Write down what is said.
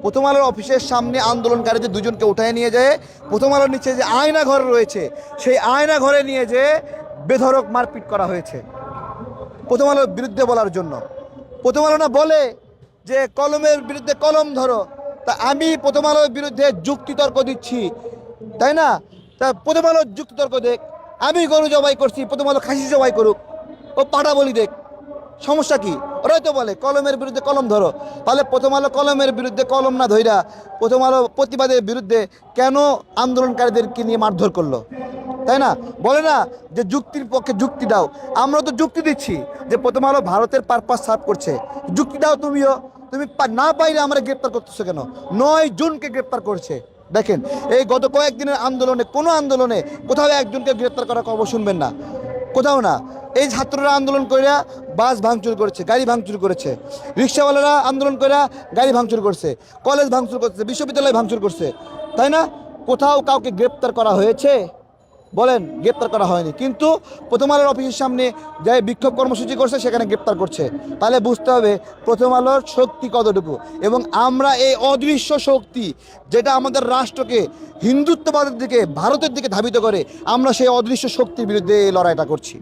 প্রথম আলোর অফিসের সামনে আন্দোলনকারীদের দুজনকে উঠায় নিয়ে যায় প্রথম আলোর নিচে যে আয়না ঘর রয়েছে সেই আয়না ঘরে নিয়ে যেয়ে বেধড়ক মারপিট করা হয়েছে প্রথম আলোর বিরুদ্ধে বলার জন্য। প্রথম আলো না বলে যে কলমের বিরুদ্ধে কলম ধরো, তা আমি প্রথম আলোর বিরুদ্ধে যুক্তিতর্ক দিচ্ছি, তাই না? তা প্রথম আলোর যুক্তিতর্ক দেখ, আমি গরু জবাই করছি, প্রথম আলো খাসি জবাই করুক, ও পাটা বলি দেখ, সমস্যা কি? ওরাই তো বলে কলমের বিরুদ্ধে কলম ধরো। তাহলে প্রথম আলো কলমের বিরুদ্ধে কলম না ধইরা প্রথম আলো প্রতিবাদের বিরুদ্ধে কেন আন্দোলনকারীদেরকে নিয়ে মারধর করলো? তাই না? বলে না যে যুক্তির পক্ষে যুক্তি দাও। আমরা তো যুক্তি দিচ্ছি যে প্রথম আলো ভারতের পারপাস সার্ভ করছে, যুক্তি দাও তুমিও। তুমি না পাইলে আমরা গ্রেপ্তার করতেছো কেন? 9 জনকে গ্রেপ্তার করছে। দেখেন, এই গত কয়েকদিনের আন্দোলনে কোনো আন্দোলনে কোথাও একজনকে গ্রেপ্তার করার খবর শুনবেন না, কোথাও না। এই ছাত্ররা আন্দোলন কইরা বাস ভাঙচুর করেছে, গাড়ি ভাঙচুর করেছে, রিক্সাওয়ালারা আন্দোলন কইরা গাড়ি ভাঙচুর করছে, কলেজ ভাঙচুর করছে, বিশ্ববিদ্যালয় ভাঙচুর করছে, তাই না? কোথাও কাউকে গ্রেপ্তার করা হয়েছে? বলেন, গ্রেপ্তার করা হয়নি। কিন্তু প্রথম আলোর অফিসের সামনে যে বিক্ষোভ কর্মসূচি করছে সেখানে গ্রেপ্তার করছে। তাহলে বুঝতে হবে প্রথম আলোর শক্তি কতটুকু। এবং আমরা এই অদৃশ্য শক্তি যেটা আমাদের রাষ্ট্রকে হিন্দুত্ববাদের দিকে, ভারতের দিকে ধাবিত করে, আমরা সেই অদৃশ্য শক্তির বিরুদ্ধে এই লড়াইটা করছি।